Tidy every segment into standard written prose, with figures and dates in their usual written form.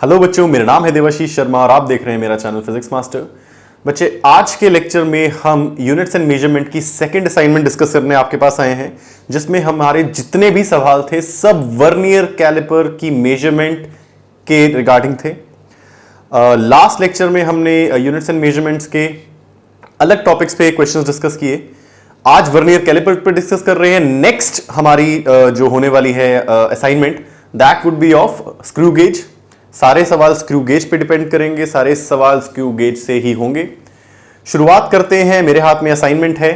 Hello बच्चों, मेरा नाम है देवाशीष शर्मा और आप देख रहे हैं मेरा चैनल फिजिक्स मास्टर। बच्चे, आज के लेक्चर में हम यूनिट्स एंड मेजरमेंट की सेकंड असाइनमेंट डिस्कस करने आपके पास आए हैं, जिसमें हमारे जितने भी सवाल थे सब वर्नियर कैलिपर की मेजरमेंट के रिगार्डिंग थे। लास्ट लेक्चर में हमने यूनिट्स एंड मेजरमेंट्स के अलग टॉपिक्स पे क्वेश्चंस डिस्कस किए। आज वर्नियर कैलिपर पर डिस्कस कर रहे हैं। नेक्स्ट हमारी जो होने वाली है assignment, that would B of screw gauge. सारे सवाल स्क्रू गेज पे डिपेंड करेंगे, सारे सवाल स्क्रू गेज से ही होंगे। शुरुआत करते हैं। मेरे हाथ में असाइनमेंट है।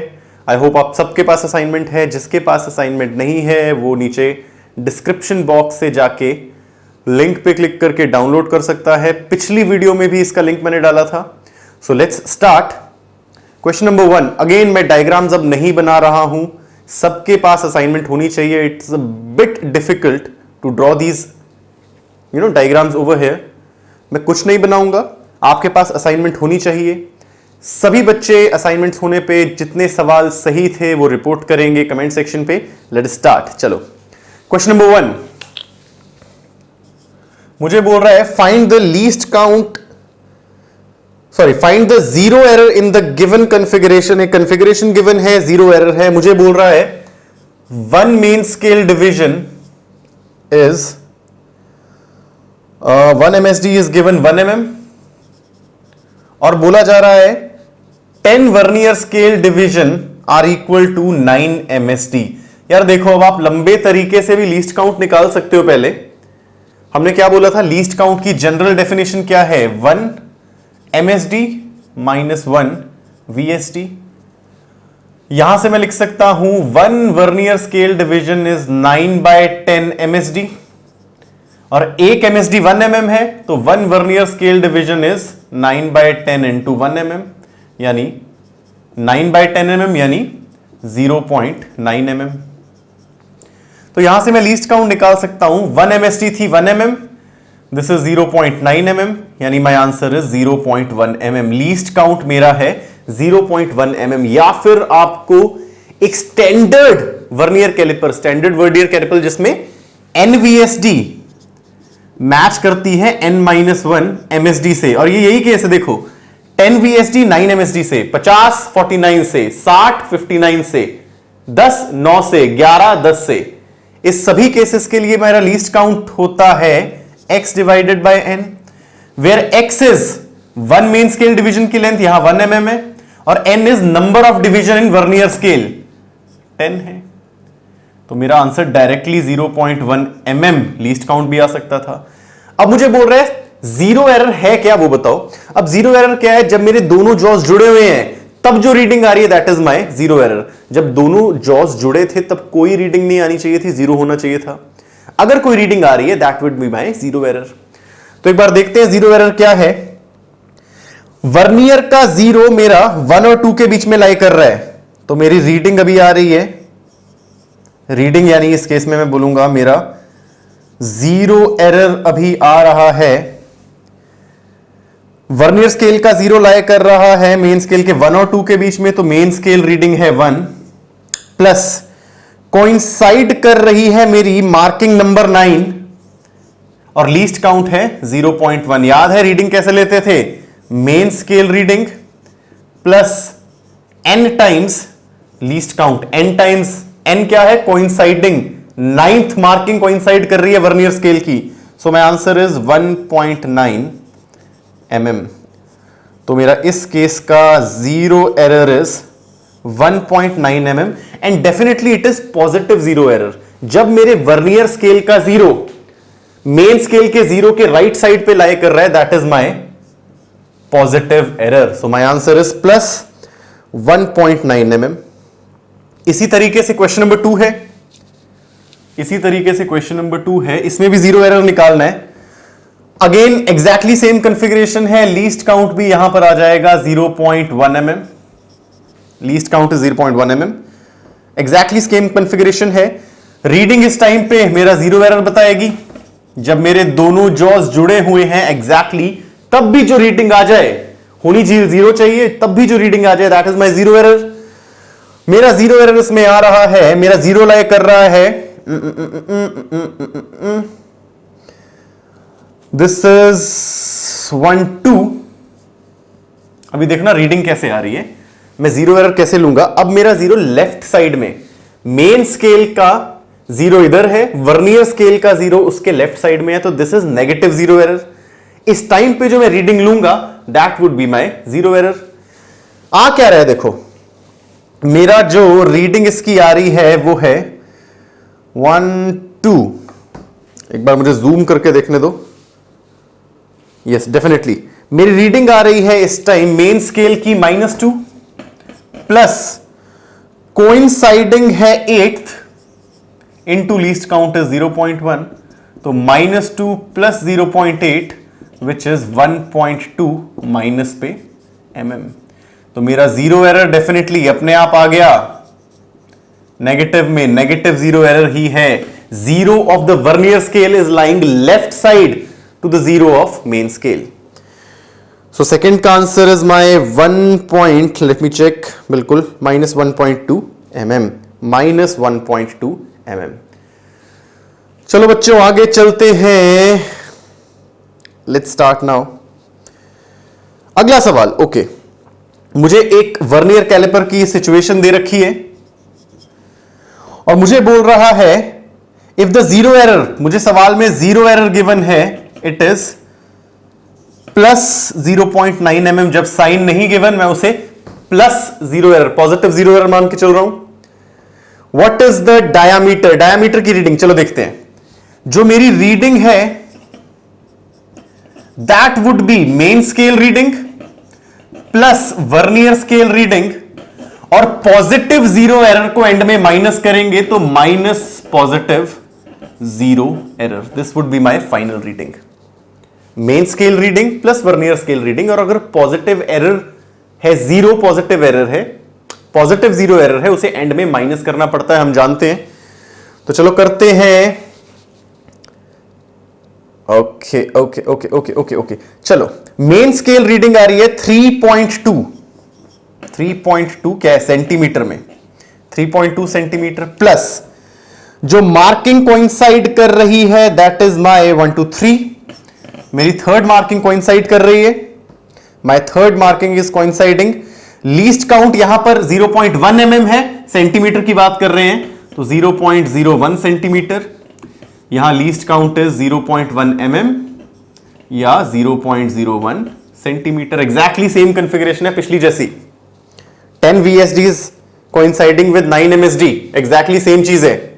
आई होप आप सबके पास असाइनमेंट है। जिसके पास असाइनमेंट नहीं है वो नीचे डिस्क्रिप्शन बॉक्स से जाके लिंक पे क्लिक करके डाउनलोड कर सकता है। पिछली वीडियो में भी इसका लिंक मैंने डाला था। So let's start. Question number 1। Again मैं डायग्राम्स अब नहीं बना रहा हूं, सबके पास असाइनमेंट होनी चाहिए। It's a bit difficult to draw these diagrams over here. मैं कुछ नहीं बनाऊंगा, आपके पास असाइनमेंट होनी चाहिए। सभी बच्चे असाइनमेंट्स होने पे जितने सवाल सही थे वो रिपोर्ट करेंगे कमेंट सेक्शन पे। Let's start. चलो, क्वेश्चन नंबर 1 मुझे बोल रहा है find the least count, find the zero error in the given configuration. एक कॉन्फ़िगरेशन गिवन है, जीरो एरर है। मुझे बोल रहा है one main scale division is 1 MSD is given 1 mm और बोला जा रहा है 10 vernier scale division are equal to 9 MSD। यार देखो, अब आप लंबे तरीके से भी लीस्ट काउंट निकाल सकते हो। पहले हमने क्या बोला था, लीस्ट काउंट की जनरल डेफिनेशन क्या है, 1 MSD माइनस 1 VSD। यहां से मैं लिख सकता हूं 1 vernier scale division is 9/10 MSD और 1 MSD 1 mm है, तो 1 vernier scale division is 9/10 into 1 mm, यानी 9/10 mm यानी 0.9 mm। तो यहां से मैं लीस्ट काउंट निकाल सकता हूं। 1 MSD थी 1 mm, दिस इज 0.9 mm, यानी my answer is 0.1 mm। Least count मेरा है 0.1 mm। या फिर आपको एक standard vernier caliper, standard vernier caliper जिसमें NVSD मैच करती है N-1 MSD से, और ये यही केस है। देखो 10 VSD 9 MSD से, 50 49 से, 60 59 से, 10 9 से, 11 10 से, इस सभी केसेस के लिए मेरा लीस्ट काउंट होता है x divided by n, where x is 1 main scale division की लेंथ, यहां 1 mm है, और n is number of division in vernier scale 10 है। तो मेरा answer directly 0.1 mm least count भी आ सकता था। अब मुझे बोल रहे हैं जीरो एरर है क्या, वो बताओ। अब जीरो एरर क्या है, जब मेरे दोनों जॉस जुड़े हुए हैं तब जो रीडिंग आ रही है that is my zero error. जब दोनों जॉस जुड़े थे तब कोई रीडिंग नहीं आनी चाहिए थी, जीरो होना चाहिए था। अगर कोई रीडिंग आ रही है that would be my zero error. तो एक बार देखते हैं जीरो एरर क्या है। वर्नियर का जीरो मेरा 1 और 2 के बीच में लाई कर रहा है, तो मेरी रीडिंग अभी आ रही है, रीडिंग यानी इस केस में मैं बोलूंगा मेरा जीरो एरर अभी आ रहा है। वर्नियर स्केल का जीरो लाए कर रहा है मेन स्केल के 1 और 2 के बीच में, तो मेन स्केल रीडिंग है 1 प्लस कोइंसाइड कर रही है मेरी मार्किंग नंबर 9 और लीस्ट काउंट है 0.1। याद है रीडिंग कैसे लेते थे, main scale reading plus n times least count. n times n क्या है, कोइंसाइडिंग, 9th मार्किंग कोइंसाइड कर रही है वर्नियर स्केल की। सो माय आंसर इज 1.9 mm। तो मेरा इस केस का zero error is 1.9 mm and definitely it is positive zero error. जब मेरे वर्नियर स्केल का जीरो मेन स्केल के जीरो के राइट साइड पे लाई कर रहा है that is my positive error. So my answer is plus 1.9 mm। इसी तरीके से क्वेश्चन नंबर 2 है, इसी तरीके से क्वेश्चन नंबर 2 है, इसमें भी जीरो एरर निकालना है। अगेन एग्जैक्टली सेम कॉन्फ़िगरेशन है, लीस्ट काउंट भी यहां पर आ जाएगा 0.1 mm। Least count is 0.1 mm, exactly same configuration है। रीडिंग इस टाइम पे मेरा जीरो एरर बताएगी जब मेरे दोनों जॉस जुड़े हुए हैं एग्जैक्टली, तब भी जो रीडिंग आ जाए होनी जीरो चाहिए, तब भी जो रीडिंग आ जाए that is my zero error. मेरा जीरो एरर इसमें आ रहा है, मेरा जीरो लाई कर रहा है दिस इज 1 2। अभी देखना रीडिंग कैसे आ रही है, मैं जीरो एरर कैसे लूंगा। अब मेरा जीरो लेफ्ट साइड में, मेन स्केल का जीरो इधर है, वर्नियर स्केल का जीरो उसके लेफ्ट साइड में है, तो this is negative zero error. इस टाइम पे जो मैं रीडिंग लूंगा that would be my zero error. आ क्या रहा है देखो, मेरा जो रीडिंग इसकी आ रही है वो है 1 2। एक बार मुझे जूम करके देखने दो। यस डेफिनेटली मेरी रीडिंग आ रही है इस टाइम मेन स्केल की -2 प्लस कोइंसाइडिंग है 8th into least count is 0.1, तो -2 प्लस 0.8 विच इज 1.2 माइनस पे mm। तो मेरा जीरो एरर डेफिनेटली अपने आप आ गया नेगेटिव में, नेगेटिव जीरो एरर ही है। Zero of the vernier scale is lying left side to the zero of main scale. So second का answer is my 1 let me check, बिल्कुल -1.2 mm, -1.2 mm। चलो बच्चों आगे चलते हैं, लेट्स स्टार्ट नाउ। अगला सवाल, ओके मुझे एक वर्नियर कैलिपर की सिचुएशन दे रखी है और मुझे बोल रहा है इफ द जीरो एरर, मुझे सवाल में जीरो एरर गिवन है, इट इज प्लस 0.9 mm। जब साइन नहीं गिवन मैं उसे plus zero error, positive zero error मान के चल रहा हूं। What is the diameter, diameter की रीडिंग चलो देखते हैं। जो मेरी रीडिंग है that would B main scale reading plus vernier scale reading, और पॉजिटिव जीरो एरर को एंड में माइनस करेंगे तो minus positive zero error. This would be my final reading, main scale reading plus vernier scale reading. और अगर positive error है, zero positive error है, positive zero error है, उसे एंड में माइनस करना पड़ता है, हम जानते हैं। तो चलो करते हैं। Okay okay okay okay okay okay चलो मेन स्केल रीडिंग आ रही है 3.2। 3.2 क्या है सेंटीमीटर में, 3.2 सेंटीमीटर प्लस जो मार्किंग कोइंसाइड कर रही है दैट इज माय 1 2 3। मेरी थर्ड मार्किंग कोइंसाइड कर रही है, my third marking is coinciding. Least count यहां पर 0.1 mm है, सेंटीमीटर की बात कर रहे हैं तो 0.01 सेंटीमीटर। यहां लीस्ट काउंट इज 0.1 mm या 0.01 सेंटीमीटर। एग्जैक्टली सेम कॉन्फ़िगरेशन है पिछली जैसी, 10 VSDs coinciding with 9 MSD, exactly same चीज है।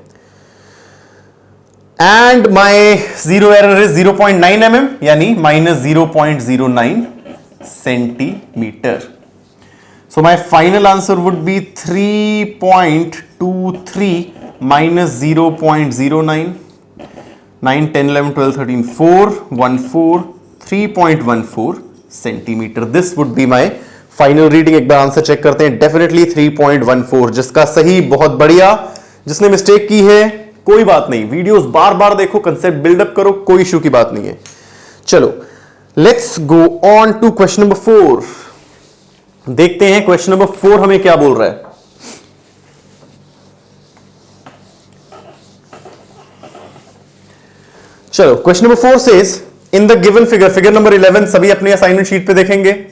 And my zero error is 0.9 mm यानी -0.09 centimetre. So my final answer would be 3.23 minus 0.09, 9, 10, 11, 12, 13, 4, 1, 4, 3.14 centimetre. This would be my final reading. एक बार answer check करते हैं, definitely 3.14। जिसका सही बहुत बढ़िया, जिसने मिस्टेक की है कोई बात नहीं, वीडियोस बार बार देखो, कंसेप्ट बिल्डअप करो, कोई इशू की बात नहीं है। चलो let's go on to question number 4। देखते हैं क्वेश्चन नंबर 4 हमें क्या बोल रहा है। चलो question number 4 says in the given figure, figure number 11 सभी अपने असाइनमेंट शीट पे देखेंगे।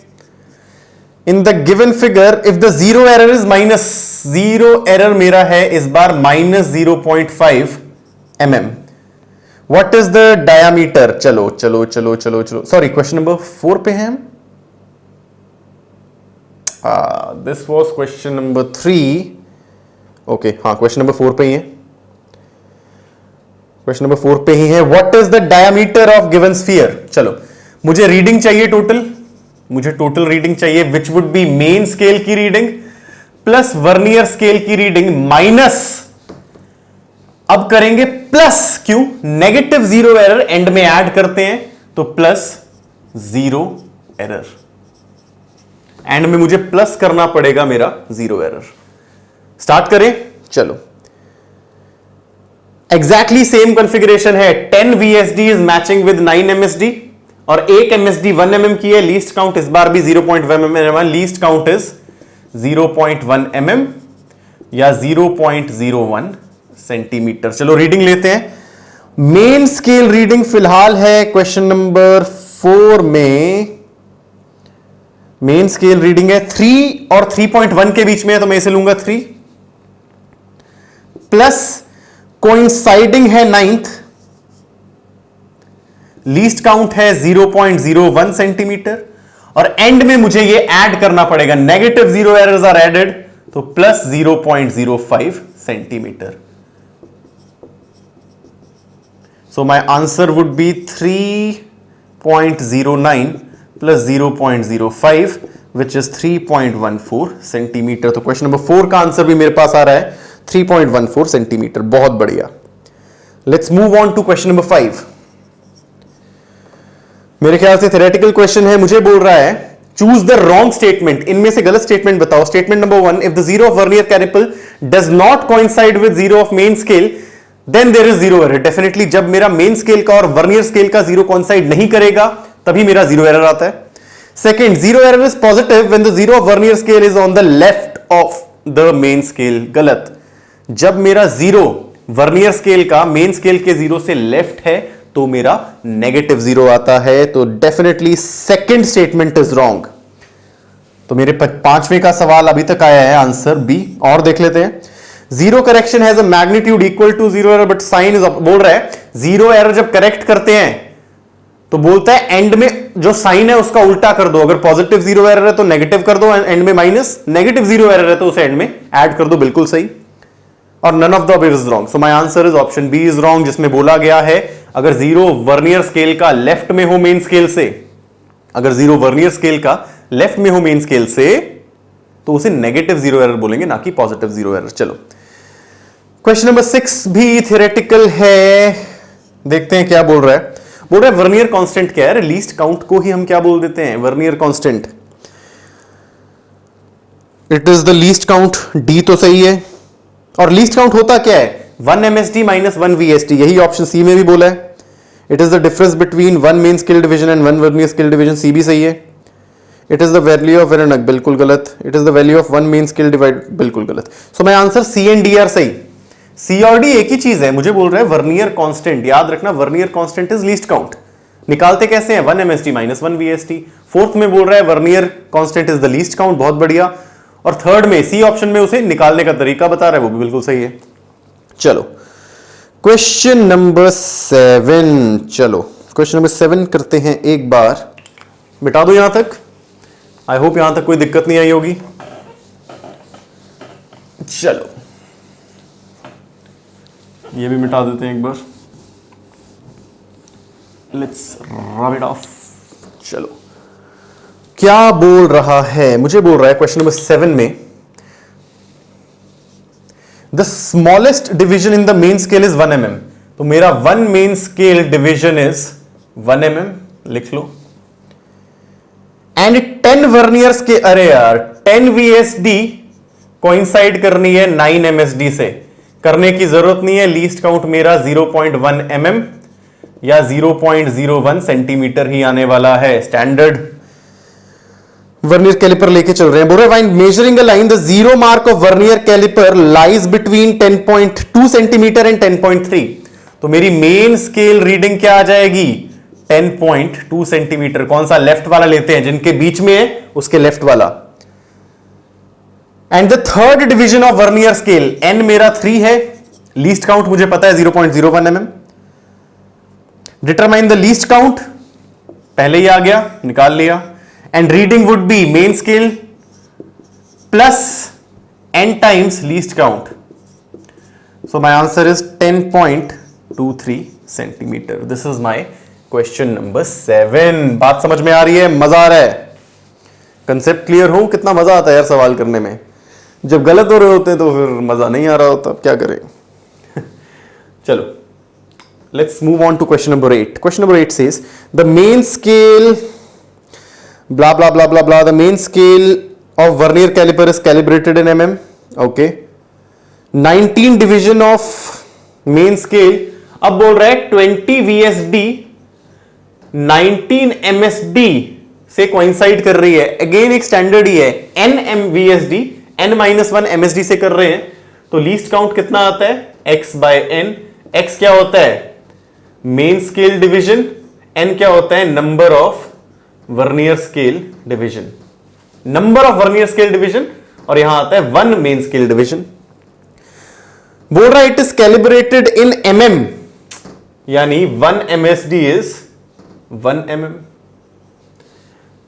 In the given figure if the zero error is minus, zero error मेरा है इस बार -0.5 mm। What is the diameter? चलो चलो चलो चलो चलो, सॉरी क्वेश्चन नंबर 4 पे हैं हम। This was question number 3। Okay हाँ, क्वेश्चन नंबर 4 पे ही है, क्वेश्चन नंबर 4 पे ही है। What is the diameter of given sphere? चलो मुझे रीडिंग चाहिए टोटल, मुझे टोटल रीडिंग चाहिए which would be main scale की रीडिंग प्लस वर्नियर स्केल की रीडिंग माइनस, अब करेंगे प्लस, क्यों? नेगेटिव जीरो एरर एंड में ऐड करते हैं तो प्लस जीरो एरर, एंड में मुझे प्लस करना पड़ेगा मेरा जीरो एरर। स्टार्ट करें, चलो एग्जैक्टली सेम कॉन्फ़िगरेशन है। 10 VSD is matching with 9 MSD और 1 MSD 1 mm की है। लीस्ट काउंट इस बार भी 0.1 mm, least count is 0.1 mm या 0.01 सेंटीमीटर। चलो रीडिंग लेते हैं। मेन स्केल रीडिंग फिलहाल है क्वेश्चन नंबर 4 में, मेन स्केल रीडिंग है 3 और 3.1 के बीच में है, तो मैं इसे लूंगा 3 प्लस कोइंसाइडिंग है 9th, लीस्ट काउंट है 0.01 सेंटीमीटर और एंड में मुझे ये ऐड करना पड़ेगा, नेगेटिव 0 एरर्स आर एडेड, तो plus 0.05 centimetre. So my answer would be 3.09 plus 0.05 which is 3.14 centimetre. तो क्वेश्चन नंबर 4 का आंसर भी मेरे पास आ रहा है 3.14 सेंटीमीटर. बहुत बढ़िया. Let's move on to question number 5. मेरे ख्याल से थ्योरेटिकल क्वेश्चन है. मुझे बोल रहा है चूज द रॉन्ग स्टेटमेंट. इनमें से गलत स्टेटमेंट बताओ. Statement number 1, if the zero of vernier caliper does not coincide with zero of main scale then there is zero error. Definitely जब मेरा मेन स्केल का और वर्नियर स्केल का zero coincide नहीं करेगा तभी मेरा जीरो एरर आता है. Second, zero error is positive when the zero of vernier scale is on the left of the main scale. गलत. जब मेरा जीरो वर्नियर स्केल का मेन स्केल के जीरो से लेफ्ट है तो मेरा नेगेटिव जीरो आता है. तो definitely second statement is wrong. तो मेरे 5वें का सवाल अभी तक आया है आंसर बी. और देख लेते हैं. Zero correction has a magnitude equal to zero error but sign is, बोल रहा है जीरो एरर जब करेक्ट करते हैं तो बोलता है एंड में जो साइन है उसका उल्टा कर दो. अगर पॉजिटिव जीरो एरर है तो नेगेटिव कर दो, एंड में माइनस. नेगेटिव जीरो एरर है तो उसे एंड में ऐड कर दो. बिल्कुल सही. और none of the above is wrong. So my answer is option B is wrong, जिसमें बोला गया है अगर जीरो वर्नियर स्केल का लेफ्ट में हो मेन स्केल से, अगर जीरो वर्नियर स्केल का लेफ्ट में हो मेन स्केल से तो उसे नेगेटिव जीरो एरर बोलेंगे, ना कि पॉजिटिव जीरो एरर. चलो क्वेश्चन नंबर 6 भी थ्योरेटिकल है. देखते हैं क्या बोल रहा है. बोल रहा है वर्नियर कांस्टेंट क्या है. लीस्ट काउंट को ही हम क्या बोल देते हैं, vernier constant. It is the least count. D तो सही है. और लीस्ट काउंट होता क्या है, 1 MSD माइनस 1 VSD. यही ऑप्शन सी में भी बोला है. It is the difference between 1 main scale division and 1 vernier scale division. C भी सही है. It is the value of vernier. बिल्कुल गलत. It is the value of 1 main scale divide. बिल्कुल गलत. So my answer C and D are सही. C और D एक ही चीज है. मुझे बोल रहा है वर्नियर कांस्टेंट. याद रखना vernier constant is least count. निकालते कैसे हैं, 1 MSD माइनस 1 VSD. फोर्थ में बोल रहा है vernier constant is the least count. बहुत बढ़िया. और थर्ड में सी ऑप्शन में उसे निकालने का तरीका बता रहा है, वो भी बिल्कुल सही है. चलो क्वेश्चन नंबर 7. चलो क्वेश्चन नंबर 7 करते हैं एक बार. मिटा दो यहां तक. आई होप यहां तक कोई दिक्कत नहीं आई होगी. चलो ये भी मिटा देते हैं एक बार. Let's rub it off. चलो क्या बोल रहा है, मुझे बोल रहा है क्वेश्चन नंबर 7 में the smallest division in the main scale is 1 mm. तो मेरा 1 main scale division is 1 mm. लिख लो. एंड 10 वर्नियर्स के, अरे यार 10 VSD कोइंसाइड करनी है 9 MSD से. करने की जरूरत नहीं है. लीस्ट काउंट मेरा 0.1 mm या 0.01 सेंटीमीटर ही आने वाला है. स्टैंडर्ड वर्नियर कैलिपर लेके चल रहे हैं. बोल रहे हैं measuring a line the zero mark of vernier caliper lies between 10.2 centimetre and 10.3. तो मेरी मेन स्केल रीडिंग क्या आ जाएगी, 10.2 सेंटीमीटर. कौन सा, लेफ्ट वाला लेते हैं, जिनके बीच में है उसके लेफ्ट वाला. And the third division of vernier scale, n मेरा 3 है. लीस्ट काउंट मुझे पता है 0.01 mm. Determine the least count, पहले ही आ गया, निकाल लिया. And reading would be main scale plus n times least count. So my answer is 10.23 centimetre. This is my question number 7. बात समझ में आ रही है, मजा आ रहा है, कंसेप्ट क्लियर हो. कितना मजा आता है यार सवाल करने में. जब गलत हो रहे होते हैं तो फिर मजा नहीं आ रहा होता. क्या करें. चलो let's move on to question number 8. Question number 8 says the main scale blah blah blah blah blah the main scale of vernier caliper is calibrated in mm. Okay. 19 division of main scale. अब बोल रहा है 20 VSD 19 MSD से coincide कर रही है. Again एक standard ही है, n VSD n-1 MSD से कर रहे हैं. तो लीस्ट काउंट कितना आता है, x by n. x क्या होता है, मेन स्केल डिवीजन, एन क्या होता है, number of vernier scale division, number of vernier scale division, और यहां आता है 1 मेन स्केल डिवीजन। बोल रहा है it is calibrated in mm, यानी 1 MSD इज 1 mm।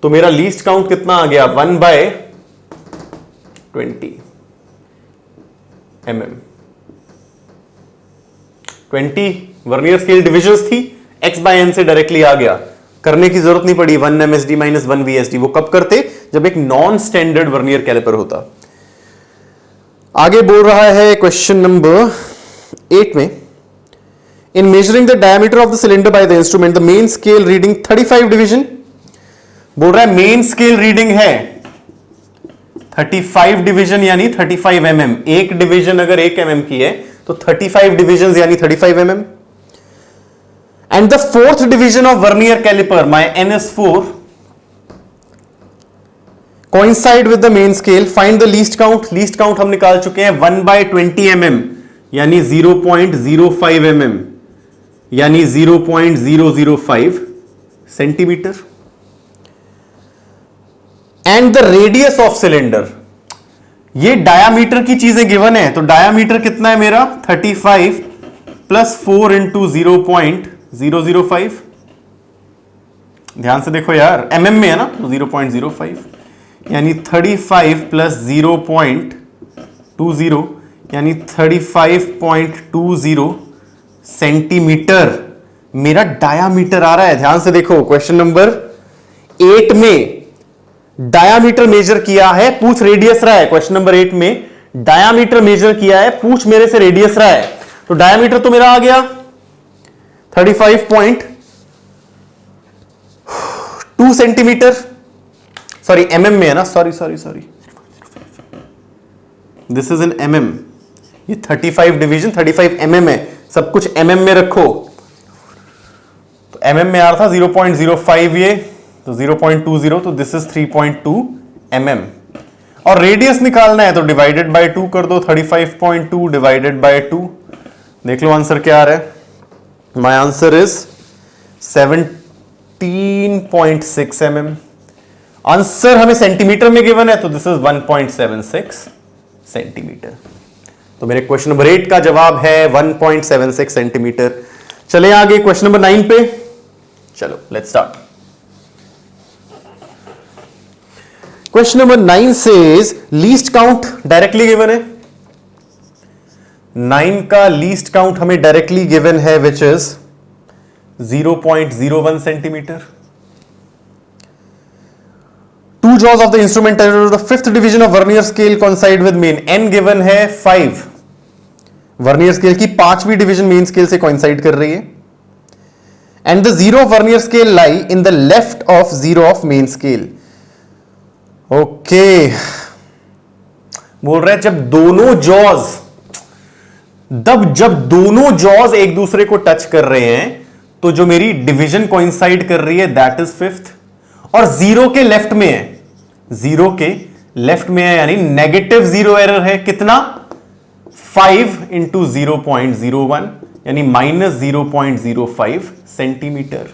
तो मेरा लीस्ट काउंट कितना आ गया, 1/20 mm। 20 वर्नियर स्केल डिविजन्स थी, x/n से डायरेक्टली आ गया, करने की जरूरत नहीं पड़ी 1 MSD माइनस 1 VSD। वो कब करते, जब एक नॉन स्टैंडर्ड वर्नियर कैलिपर होता। आगे बोल रहा है क्वेश्चन नंबर 8 में, इन measuring the diameter of the cylinder by the instrument the main scale reading 35 division. बोल रहा है मेन स्केल रीडिंग है 35 डिवीजन यानी 35 mm। एक डिवीजन अगर 1 mm की है तो 35 डिवीजन यानी 35 mm। And the fourth division of vernier caliper, my NS4, coincide with the main scale, find the least count. Least count हम निकाल चुके हैं 1/20 mm यानी 0.05 mm यानी 0.005 centimetre. And the radius of cylinder, ये डायामीटर की चीजें गिवन है, तो डायामीटर कितना है मेरा 35 प्लस 4 इंटू 0.005। ध्यान से देखो यार, mm में है ना, तो 0.05 यानी 35 प्लस 0.20 यानी 35.20 सेंटीमीटर मेरा डायामीटर आ रहा है। ध्यान से देखो क्वेश्चन नंबर 8 में डायामीटर मेजर किया है, पूछ रेडियस रहा है। क्वेश्चन नंबर 8 में डायामीटर मेजर किया है, पूछ मेरे से रेडियस रहा है। तो डायामीटर तो मेरा आ गया 35.2 सेंटीमीटर, सॉरी mm में है ना, sorry this is in mm। ये 35 डिवीजन 35 mm है, सब कुछ mm में रखो। तो mm में आ रहा था 0.05 ये, तो 0.20, तो दिस इज 3.2 mm। और रेडियस निकालना है तो डिवाइडेड बाय 2 कर दो, 35.2 डिवाइडेड बाय 2। देख लो आंसर क्या आ रहा है। My answer is 17.6 mm। Answer हमें सेंटीमीटर में गिवन है, तो दिस इज 1.76 सेंटीमीटर। तो मेरे क्वेश्चन नंबर 8 का जवाब है 1.76 सेंटीमीटर। चले आगे क्वेश्चन नंबर 9 पे, चलो let's start. Question number 9 says least count directly given है। 9 का लीस्ट काउंट हमें डायरेक्टली गिवन है which is 0.01 centimetre. Two jaws of the instrument under the fifth division of vernier scale coincide with main। n given है 5, vernier scale की 5वीं division main scale से coincide कर रही है। And the zero of vernier scale lie in the left of zero of main scale. Okay, बोल रहे हैं जब दोनों जॉज एक दूसरे को टच कर रहे हैं तो जो मेरी डिवीजन कोइंसाइड कर रही है दैट इज 5th, और जीरो के लेफ्ट में है, जीरो के लेफ्ट में है यानी नेगेटिव जीरो एरर है। कितना 5 इंटू 0.01 यानी माइनस 0.05 सेंटीमीटर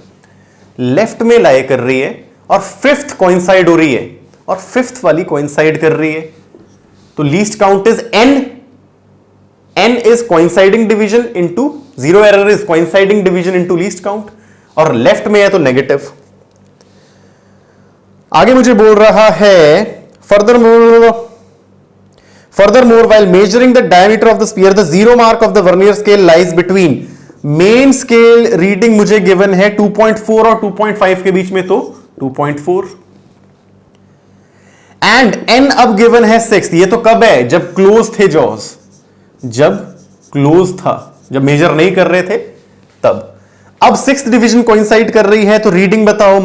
लेफ्ट में लाई कर रही है, और 5th कोइंसाइड हो रही है, और 5th वाली कोइंसाइड कर रही है। तो least count is n is coinciding division into zero error is coinciding division into least count, और लेफ्ट में है तो नेगेटिव। आगे मुझे बोल रहा है furthermore while measuring the diameter of the sphere the zero mark of the vernier scale lies between main scale reading मुझे given है 2.4 और 2.5 के बीच में, तो 2.4 एंड n अब given है 6। ये तो कब है, जब क्लोज थे जॉज, जब क्लोज था, जब मेजर नहीं कर रहे थे तब। अब 6th डिवीजन कोइंसाइड कर रही है, तो रीडिंग बताओ।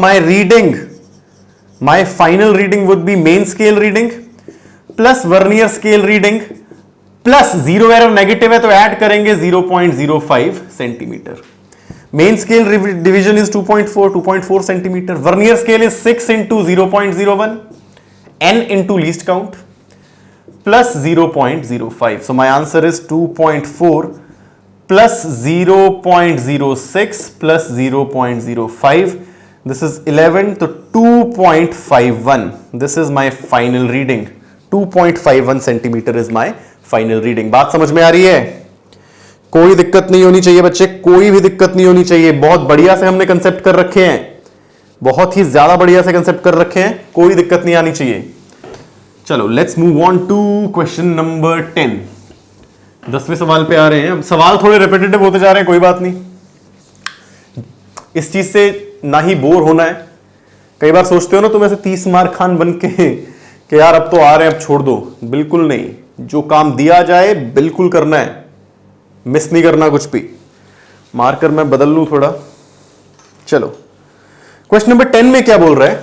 My final reading would be main scale reading plus vernier scale reading plus zero error negative है तो ऐड करेंगे 0.05 centimetre. Main scale division is 2.4 centimetre, vernier scale is 6 into 0.01 n into least count plus 0.05। So my answer is 2.4 plus 0.06 plus 0.05, this is 11, तो 2.51, this is my final reading. 2.51 centimetre is my final reading. बात समझ में आ रही है? कोई दिक्कत नहीं होनी चाहिए बच्चे, कोई भी दिक्कत नहीं होनी चाहिए। बहुत बढ़िया से हमने कंसेप्ट कर रखे हैं, बहुत ही ज्यादा बढ़िया से कंसेप्ट कर रखे हैं, कोई दिक्कत नहीं आनी चाहिए। चलो let's move on to question number 10। 10वें सवाल पे आ रहे हैं। अब सवाल थोड़े रिपीटेटिव होते जा रहे हैं, कोई बात नहीं, इस चीज से ना ही बोर होना है। कई बार सोचते हो ना तुम ऐसे 30 मार खान बन के कि यार अब तो आ रहे हैं, अब छोड़ दो। बिल्कुल नहीं, जो काम दिया जाए बिल्कुल करना है, मिस नहीं करना कुछ भी। मार्कर मैं बदल लूं थोड़ा। चलो क्वेश्चन नंबर 10 में क्या बोल रहा है?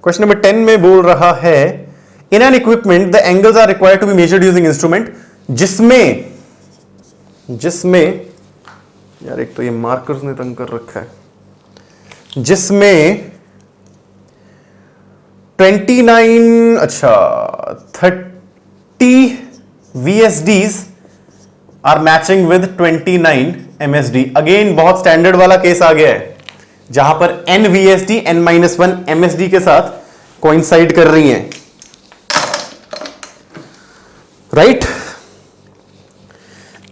क्वेश्चन नंबर 10 में बोल रहा है in an equipment the angles are required to be measured using instrument जिसमें यार एक तो ये मार्कर्स ने तंग कर रखा है, जिसमें 30 VSDs are matching with 29 MSD। Again बहुत स्टैंडर्ड वाला केस आ गया है, जहां पर n VSD n-1 MSD के साथ कोइंसाइड कर रही हैं, right.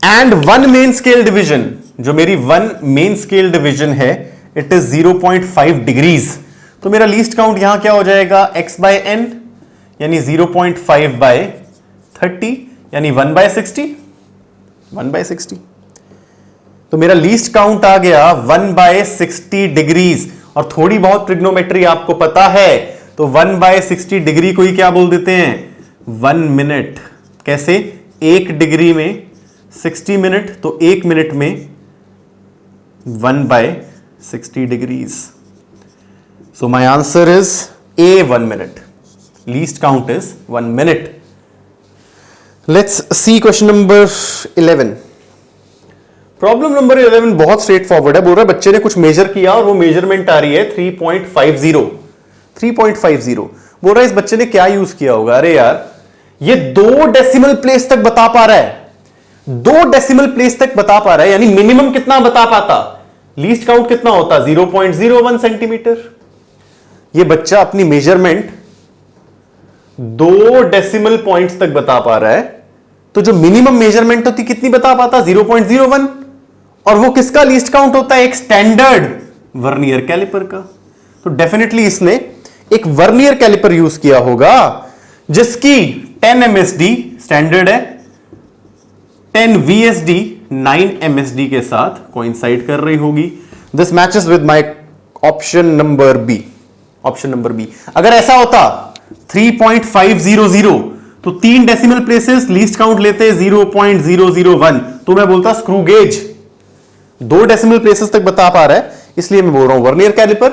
And one main scale division, जो मेरी वन मेन स्केल डिवीजन है, इट इज 0.5 डिग्रीज। तो मेरा लीस्ट काउंट यहां क्या हो जाएगा? x बाय n यानी 0.5 बाय 30 यानी 1/60। तो मेरा लीस्ट काउंट आ गया 1/60 डिग्रीज। और थोड़ी बहुत ट्रिग्नोमेट्री आपको पता है, तो 1/60 डिग्री को ही क्या बोल देते हैं? 1 मिनट। कैसे? 1 डिग्री में 60 मिनट, तो 1 मिनट में 1/60 degrees. So my answer is A, 1 minute. Least count is 1 minute. Let's see question number 11। Problem number 11 बहुत स्ट्रेट फॉरवर्ड है। बोल रहा है बच्चे ने कुछ मेजर किया और वो मेजरमेंट आ रही है 3.50। बोल रहा है इस बच्चे ने क्या यूज किया होगा? अरे यार ये 2 डेसिमल प्लेस तक बता पा रहा है, 2 डेसिमल प्लेस तक बता पा रहा है, यानी मिनिमम कितना बता पाता? लीस्ट काउंट कितना होता? 0.01 सेंटीमीटर। ये बच्चा अपनी मेजरमेंट 2 डेसिमल पॉइंट्स तक बता पा रहा है, तो जो मिनिमम मेजरमेंट होती कितनी बता पाता? 0.01। और वो किसका लीस्ट काउंट होता है? एक स्टैंडर्ड वर्नियर कैलिपर का। तो डेफिनेटली इसने एक वर्नियर कैलिपर यूज किया होगा जिसकी 10 MSD स्टैंडर्ड है, 10 VSD 9 MSD के साथ कोइंसाइड कर रही होगी। This matches with my option number B. Option number B. अगर ऐसा होता 3.500 तो 3 डेसिमल प्लेसेस लीस्ट काउंट लेते 0.001, तो मैं बोलता स्क्रू गेज। 2 डेसिमल प्लेसेस तक बता पा रहा है, इसलिए मैं बोल रहा हूं वर्नियर कैलिपर।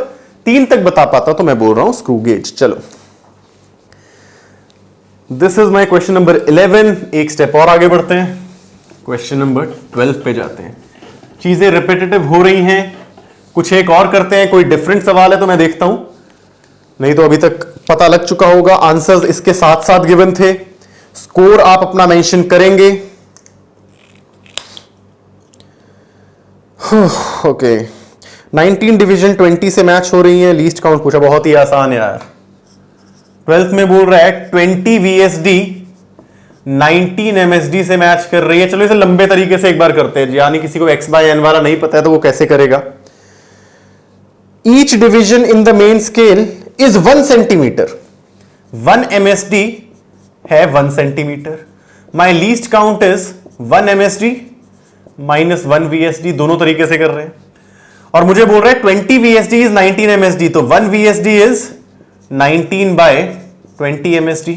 3 तक बता पाता तो मैं बोल रहा हूं स्क्रू गेज। चलो this is my question number 11। एक स्टेप और आगे बढ़ते हैं, क्वेश्चन नंबर 12 पे जाते हैं। चीजें रिपीटेटिव हो रही हैं, कुछ एक और करते हैं। कोई डिफरेंट सवाल है तो मैं देखता हूं, नहीं तो अभी तक पता लग चुका होगा। आंसर्स इसके साथ साथ गिवन थे, स्कोर आप अपना मेंशन करेंगे। ओके 19 डिवीजन 20 से मैच हो रही है। लीस्ट काउंट पूछा, बहुत ही आसान है यार। 12th में बोल रहा है 20 VSD 19 MSD से मैच कर रही है। चलो इसे लंबे तरीके से एक बार करते हैं, यानी किसी को x/n वाला नहीं पता है तो वो कैसे करेगा। Each division in the main scale is 1 centimetre. 1 MSD है 1 centimetre. My least count is 1 MSD minus 1 VSD, दोनों तरीके से कर रहे हैं। और मुझे बोल रहा है 20 VSD इज 19 MSD, तो 1 VSD इज 19/20 MSD।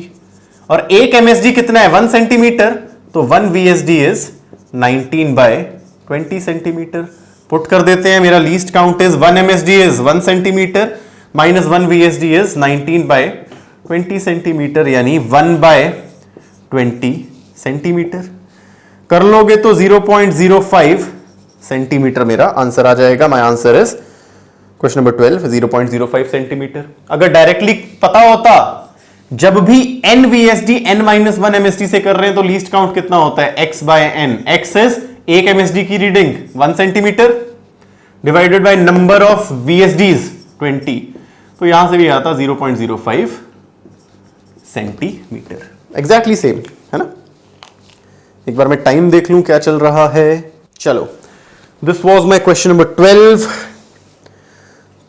और 1 MSD कितना है? 1 सेंटीमीटर, तो 1 VSD इज 19/20 सेंटीमीटर। पुट कर देते हैं। मेरा least count is 1 MSD is 1 centimetre minus 1 VSD is 19/20 centimetre, यानी 1/20 सेंटीमीटर। कर लोगे तो 0.05 सेंटीमीटर मेरा आंसर आ जाएगा। माई answer is question number 12 0.05 centimetre. अगर डायरेक्टली पता होता जब भी n VSD n-1 MSD से कर रहे हैं तो लीस्ट काउंट कितना होता है? x by n। x is एक MSD की reading 1 centimetre divided by number of VSDs 20, तो यहां से भी आता 0.05 सेंटीमीटर। एग्जैक्टली सेम है ना। एक बार मैं टाइम देख लूं क्या चल रहा है। चलो, this was my question number 12।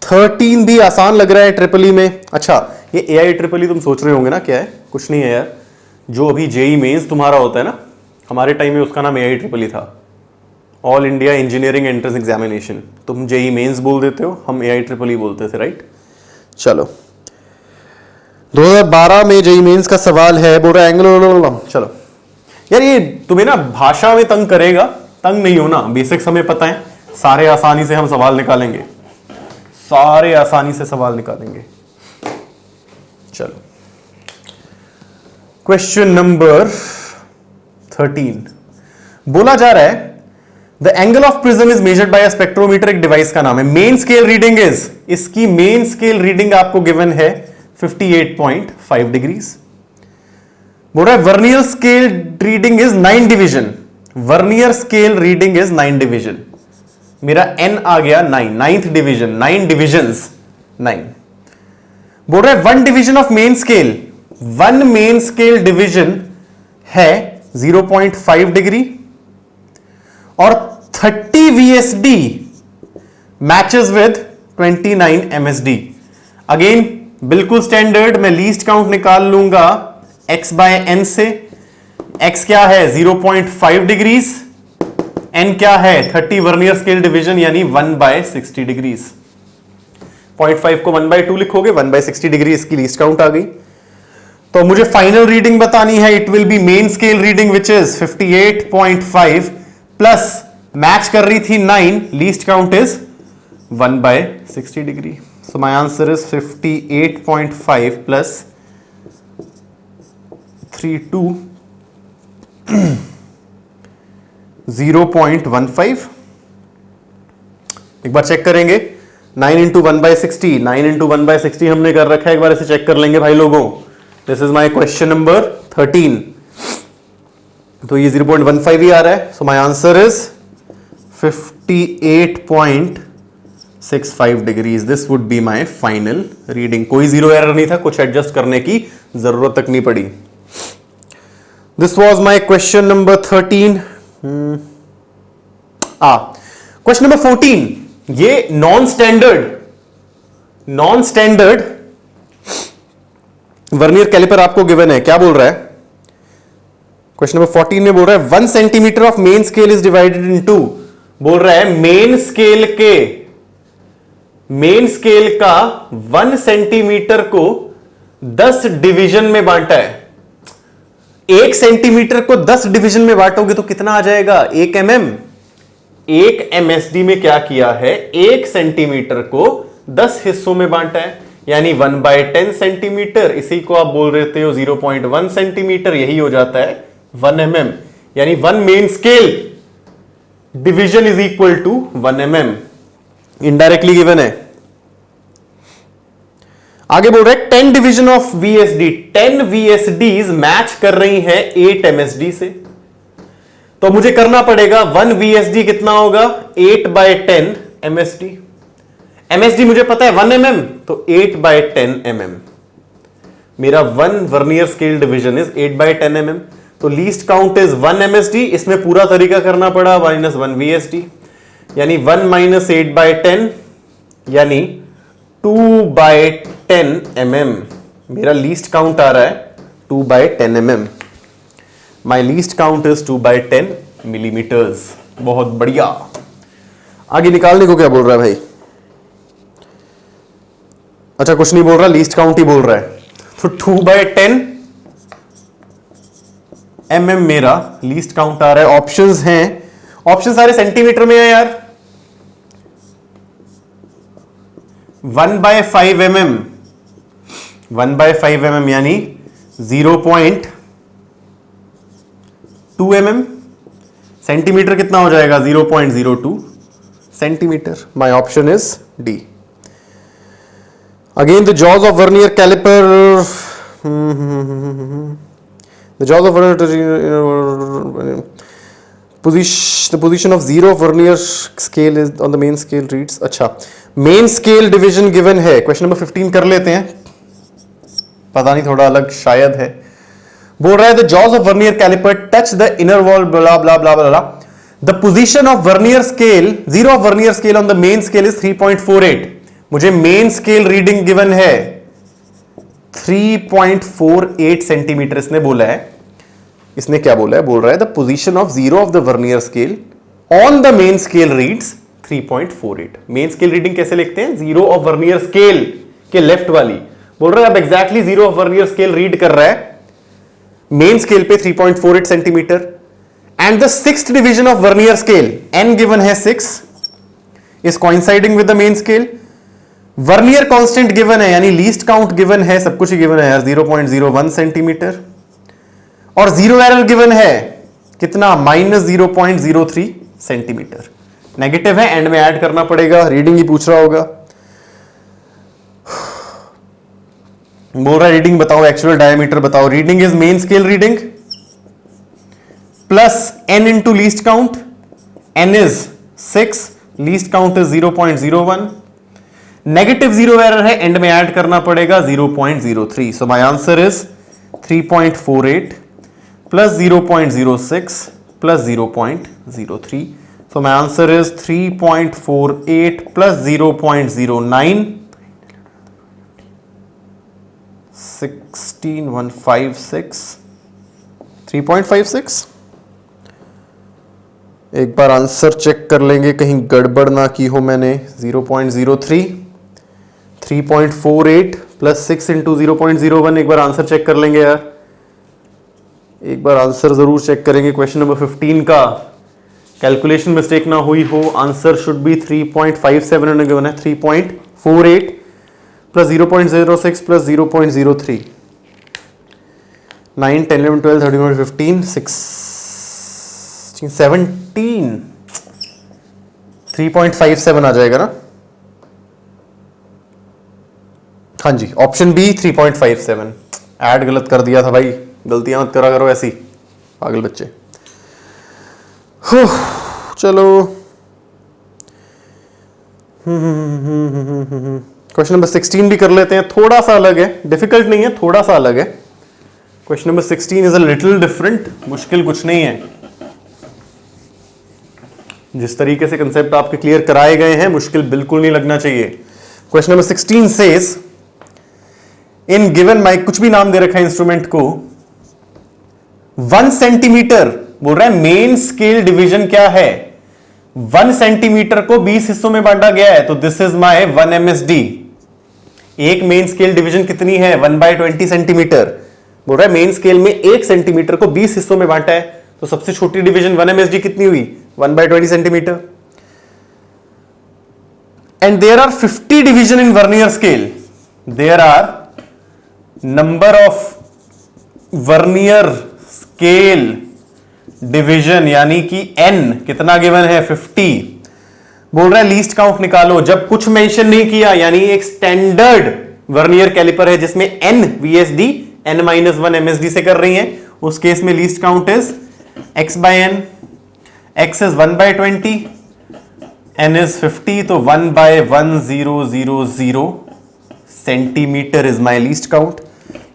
13 भी आसान लग रहा है ट्रिपल ई में। अच्छा, ये AI ट्रिपल ई तुम सोच रहे होंगे ना क्या है? कुछ नहीं है यार, जो अभी जेई मेंस तुम्हारा होता है ना, हमारे टाइम में उसका नाम AI ट्रिपल ई था, all India engineering entrance examination. तुम जेई मेंस बोल देते हो, हम AI ट्रिपल ई बोलते थे, राइट। चलो, 2012 में जेई मेंस का सवाल है, बोल रहा है एंगल। चलो यार, ये तुम्हें ना भाषा में तंग करेगा, तंग नहीं होना, बेसिक्स हमें पता है, सारे आसानी से हम सवाल निकालेंगे, सारे आसानी से सवाल निकालेंगे। चलो, क्वेश्चन नंबर 13 बोला जा रहा है the angle of prism is measured by a spectrometer. एक डिवाइस का नाम है। मेन स्केल रीडिंग इज, इसकी मेन स्केल रीडिंग आपको गिवन है 58.5 डिग्रीज। बोल रहा है vernier scale reading is 9 division. Vernier scale reading is 9 division. मेरा n आ गया 9, 9th डिवीजन, 9 डिविजन्स 9। बोल रहा है 1 division of main scale, 1 main scale division है 0.5 डिग्री और 30 VSD matches with 29 MSD। Again बिल्कुल स्टैंडर्ड, मैं लीस्ट काउंट निकाल लूंगा x बाय n से। x क्या है? 0.5 डिग्रीज। n क्या है? 30 वर्नियर स्केल डिवीजन यानी 1/60 डिग्रीज। 0.5 को 1/2 लिखोगे, 1/60 डिग्री इसकी लीस्ट काउंट आ गई। तो मुझे फाइनल रीडिंग बतानी है। It will be main scale reading which is 58.5 plus match कर रही थी 9, least count is 1/60 degree. So my answer is 58.5 plus 32 0.15। एक बार चेक करेंगे, 9 इंटू 1/60, 9 इंटू 1/60 हमने कर रखा है, एक बार इसे चेक कर लेंगे भाई लोगों। This is my question number 13। तो ये 0.15 ही आ रहा है। So my answer is 58.65 degrees. This would be my final reading. कोई जीरो एरर नहीं था, कुछ एडजस्ट करने की जरूरत तक नहीं पड़ी। This was my question number 13। Question number 14, ये नॉन स्टैंडर्ड वर्नियर कैलिपर आपको गिवन है। क्या बोल रहा है? क्वेश्चन नंबर 14 में बोल रहा है 1 centimetre of main scale is divided into. बोल रहा है मेन स्केल का 1 सेंटीमीटर को 10 डिवीजन में बांटा है। 1 सेंटीमीटर को 10 डिवीजन में बांटोगे तो कितना आ जाएगा? 1 mm। 1 MSD में क्या किया है? 1 सेंटीमीटर को 10 हिस्सों में बांटा है, यानी 1/10 सेंटीमीटर। इसी को आप बोल रहे हो 0.1 सेंटीमीटर, यही हो जाता है 1 mm। यानी 1 main scale division is equal to 1 mm। Indirectly given है। आगे बोल रहे हैं 10 division of VSD। 10 VSDs match कर रही हैं 8 MSD से। तो मुझे करना पड़ेगा 1 VSD कितना होगा? 8/10 MSD। MSD मुझे पता है 1 mm, तो 8/10 mm। मेरा 1 vernier scale division is 8/10 mm। तो लीस्ट काउंट इज 1 MSD। इसमें पूरा तरीका करना पड़ा, -1 VSD, यानी 1 - 8/10 यानी 2/10 mm। मेरा लीस्ट काउंट आ रहा है 2/10 mm। My least count is 2/10 millimetres. बहुत बढ़िया। आगे निकालने को क्या बोल रहा है भाई? अच्छा, कुछ नहीं बोल रहा, लीस्ट काउंट ही बोल रहा है। तो 2/10 mm मेरा लीस्ट काउंट आ रहा है। ऑप्शंस हैं, ऑप्शन सारे सेंटीमीटर में है यार। 1/5 mm, 1/5 mm यानी 0.2 mm। सेंटीमीटर कितना हो जाएगा? 0.02 centimetre. My option is D. Again the jaws of vernier caliper. The jaws of the position of zero vernier scale is on the main scale reads. अच्छा, main scale division given है. Question number 15 कर लेते हैं. पता नहीं, थोड़ा अलग शायद है. बोल रहा है the jaws of vernier caliper touch the inner wall blah blah blah blah. The position of vernier scale, zero of vernier scale on the main scale is 3.48. मुझे main scale reading given है 3.48 centimetre इसने बोला है. इसने क्या बोला है? बोल रहा है the position of zero of the vernier scale on the main scale reads 3.48. Main scale reading कैसे लिखते हैं? जीरो ऑफ वर्नियर स्केल के लेफ्ट वाली. बोल रहा है अब exactly zero of vernier scale read कर रहा है मेन स्केल पे 3.48 centimetre. And the sixth division of vernier scale, n given है 6, is coinciding with the main scale. Vernier constant given है, यानी लीस्ट काउंट गिवन है, सब कुछ गिवन है 0.01 सेंटीमीटर. और जीरो एरर गिवन है कितना? -0.03 सेंटीमीटर. नेगेटिव है, एंड में ऐड करना पड़ेगा. रीडिंग ही पूछ रहा होगा. बोल रहा है रीडिंग बताओ, एक्चुअल डायमीटर बताओ. Reading is main scale reading plus n into least count. n is 6, least count is 0.01. Negative zero error है, एंड में ऐड करना पड़ेगा 0.03. सो my answer is 3.48 plus 0.06 plus 0.03. So my answer is 3.48 plus 0.09. 16156. 3.56. एक बार answer check कर लेंगे, कहीं गड़बड़ ना की हो मैंने. 0.03, 3.48 प्लस 6 इंटू 0.01. एक बार आंसर चेक कर लेंगे यार, एक बार आंसर जरूर चेक करेंगे. क्वेश्चन नंबर 15 का कैलकुलेशन मिस्टेक ना हुई हो. आंसर शुड बी 3.57 उन्होंने गिवन है. 3.48 प्लस 0.06 प्लस 0.03. 9, 10, 11, 12, 13, 14, 15, 16, 17. 3.57 आ जाएगा ना? हाँ जी, ऑप्शन बी 3.57. ऐड गलत कर दिया था भाई, गलतियां मत करा करो ऐसी, पागल बच्चे. चलो क्वेश्चन नंबर 16 भी कर लेते हैं. थोड़ा सा अलग है, डिफिकल्ट नहीं है, थोड़ा सा अलग है. Question number 16 is a little different. मुश्किल कुछ नहीं है. जिस तरीके से कंसेप्ट आपके क्लियर कराए गए हैं, मुश्किल बिल्कुल नहीं लगना चाहिए. Question number 16 says in given mike, कुछ भी नाम दे रखा है इंस्ट्रूमेंट को, 1 सेंटीमीटर. बोल रहा है मेन स्केल डिवीजन क्या है? 1 सेंटीमीटर को 20 हिस्सों में बांटा गया है, तो दिस इज माय 1 MSD. एक मेन स्केल डिवीजन कितनी है? 1/20 सेंटीमीटर. बोल रहा है मेन स्केल में 1 सेंटीमीटर को 20 हिस्सों में बांटा है, तो सबसे छोटी डिवीजन 1 MSD कितनी हुई? 1/20 centimetre. And there are 50 division in vernier scale. There are number of vernier scale division, यानी कि n कितना गिवन है? 50. बोल रहा है लीस्ट काउंट निकालो. जब कुछ मेंशन नहीं किया, यानी एक स्टैंडर्ड वर्नियर कैलिपर है जिसमें n VSD n-1 MSD से कर रही है, उस केस में least count is x/n. x is 1/20, n is 50, तो 1/1000 centimetre is my least count,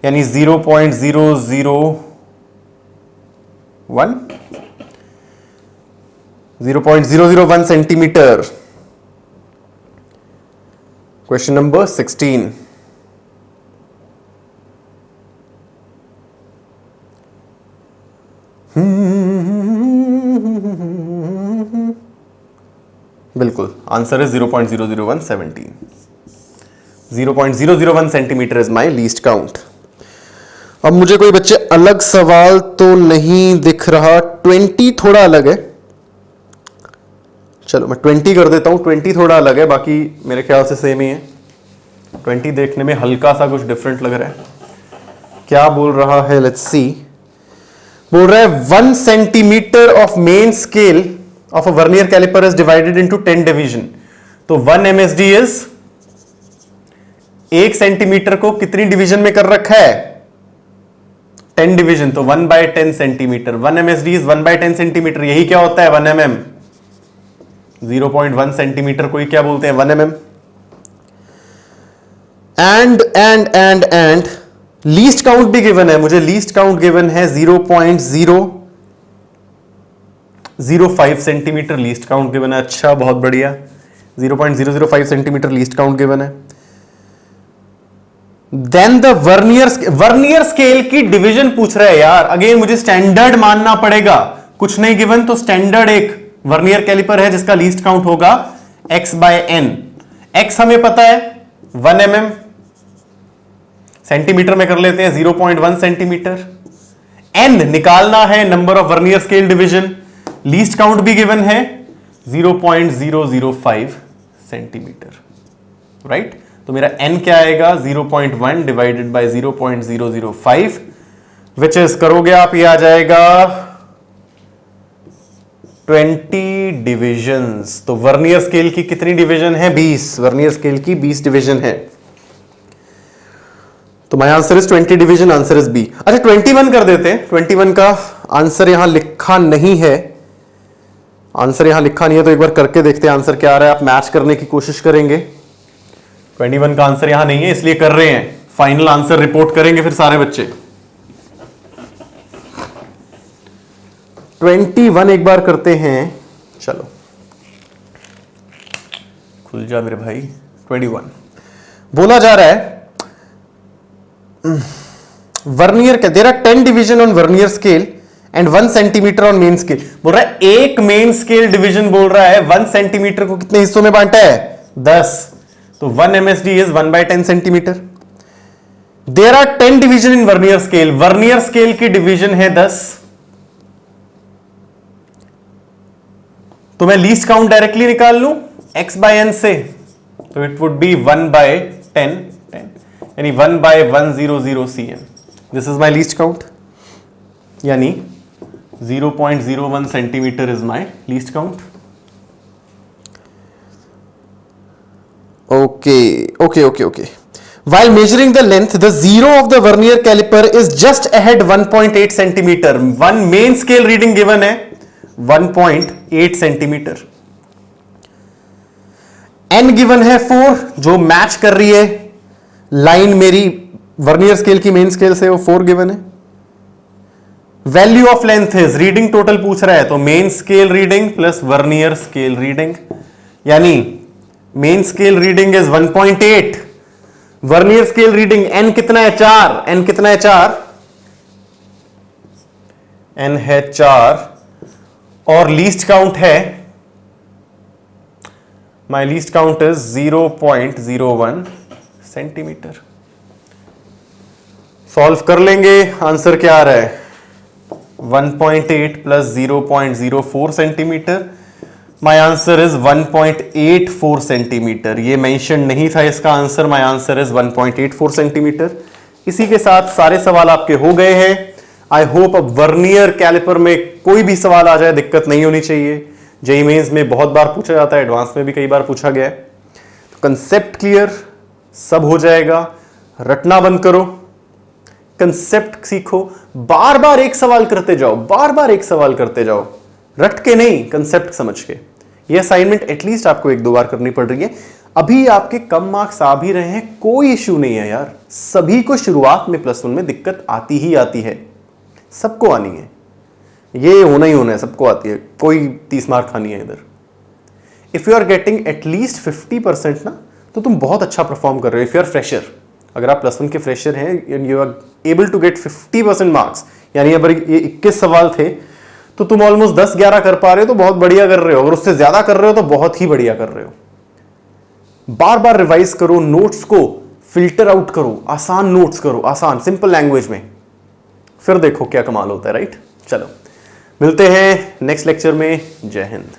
यानी 0.001 सेंटीमीटर. Question number 16. बिल्कुल answer is 0.001 0.001 centimetre is my least count. अब मुझे कोई बच्चे अलग सवाल तो नहीं दिख रहा. 20 थोड़ा अलग है. चलो मैं 20 कर देता हूं. 20 थोड़ा अलग है, बाकी मेरे ख्याल से सेम ही है. 20 देखने में हल्का सा कुछ डिफरेंट लग रहा है. क्या बोल रहा है? Let's see. बोल रहा है 1 centimetre of main scale of a vernier caliper is divided into 10 division. तो 1 MSD इज 1 सेंटीमीटर को कितनी डिवीजन में कर रखा है? 10 डिवीजन तो 1/10 सेंटीमीटर। 1 MSD is 1/10 centimetre. यही क्या होता है 1 mm। 0.1 सेंटीमीटर को ही क्या बोलते हैं 1 mm। एंड लीस्ट काउंट भी गिवन है मुझे। लीस्ट काउंट गिवन है 0.005 सेंटीमीटर लीस्ट काउंट गिवन है। अच्छा, बहुत बढ़िया। 0.005 सेंटीमीटर लीस्ट काउंट गिवन है। देन द वर्नियर स्केल की डिवीजन पूछ रहा है यार। अगेन मुझे स्टैंडर्ड मानना पड़ेगा। कुछ नहीं गिवन तो स्टैंडर्ड एक वर्नियर कैलिपर है जिसका लीस्ट काउंट होगा x/n। x हमें पता है 1 mm, सेंटीमीटर में कर लेते हैं 0.1 सेंटीमीटर। n निकालना है number of vernier scale division. Least count भी गिवन है 0.005 सेंटीमीटर, राइट। तो मेरा n क्या आएगा 0.1 डिवाइडेड बाय 0.005 विच इज करोगे आप, ये आ जाएगा 20 डिविजन्स। तो वर्नियर स्केल की कितनी डिवीजन है 20। वर्नियर स्केल की 20 डिवीजन है। तो my answer is 20 division. Answer is B. अच्छा 21 कर देते हैं। 21 का आंसर यहां लिखा नहीं है। आंसर यहां लिखा नहीं है तो एक बार करके देखते हैं आंसर क्या आ रहा है। आप मैच करने की कोशिश करेंगे। 21 का आंसर यहां नहीं है इसलिए कर रहे हैं। फाइनल आंसर रिपोर्ट करेंगे फिर सारे बच्चे। 21 एक बार करते हैं। चलो खुल जा मेरे भाई। 21 बोला जा रहा है वर्नियर का there are 10 division on vernier scale and 1 centimetre on main scale. बोल रहा है एक मेन स्केल डिवीजन बोल रहा है 1 सेंटीमीटर को कितने हिस्सों में बांटा है 10। तो 1 MSD is 1/10 centimetre. There are 10 division in vernier scale. Vernier scale की डिवीजन है 10। तो मैं लीस्ट काउंट डायरेक्टली निकाल लूं x/n से। तो इट वुड बी 1/10 यानी 1/100 cm। This is my least count यानी 0.01 centimetre is my least count. Okay. While measuring the length, the zero of the vernier caliper is just ahead 1.8 centimeter. One main scale reading given है 1.8 centimetre. n given है 4 जो match कर रही है line मेरी vernier scale की main scale से, वो 4 गिवन है। Value of length is reading total पूछ रहा है तो main scale reading plus vernier scale reading यानी main scale reading is 1.8। Vernier scale reading n कितना है 4। n कितना है 4। n है 4 और लीस्ट काउंट है my least count is 0.01 centimetre. Solve कर लेंगे। आंसर क्या आ रहा है 1.8 plus 0.04 centimetre. My answer is 1.84 centimetre. ये मेंशन नहीं था इसका answer. My answer is 1.84 centimetre. इसी के साथ सारे सवाल आपके हो गए हैं। आई होप अब वर्नियर कैलिपर में कोई भी सवाल आ जाए दिक्कत नहीं होनी चाहिए। जेईई मेंस में बहुत बार पूछा जाता है, एडवांस में भी कई बार पूछा गया है। तो कंसेप्ट क्लियर, सब हो जाएगा। रटना बंद करो, कंसेप्ट सीखो, बार बार एक सवाल करते जाओ, बार बार एक सवाल करते जाओ, रट के नहीं कंसेप्ट समझ के। ये असाइनमेंट एटलीस्ट आपको 1-2 बार करनी पड़ रही है। अभी आपके कम मार्क्स आ भी रहे हैं, कोई इश्यू नहीं है यार। सभी को शुरुआत में +1 में दिक्कत आती ही आती है, सबको आनी है, ये होना ही होना है, सबको आती है। कोई 30 मार्क खानी है इधर। If you are getting at least 50% ना तो तुम बहुत अच्छा परफॉर्म कर रहे हो। इफ यू आर फ्रेशर, अगर आप +1 के फ्रेशर हैं and you are able to get 50% marks, यानी अगर ये 21 सवाल थे तो तुम ऑलमोस्ट 10-11 कर पा रहे हो तो बहुत बढ़िया कर रहे हो। अगर उससे ज्यादा कर रहे हो तो बहुत ही बढ़िया कर रहे हो। बार बार रिवाइज करो, नोट्स को फिल्टर आउट करो, आसान नोट्स करो, आसान सिंपल लैंग्वेज में, फिर देखो क्या कमाल होता है। राइट, चलो मिलते हैं नेक्स्ट लेक्चर में। जय हिंद।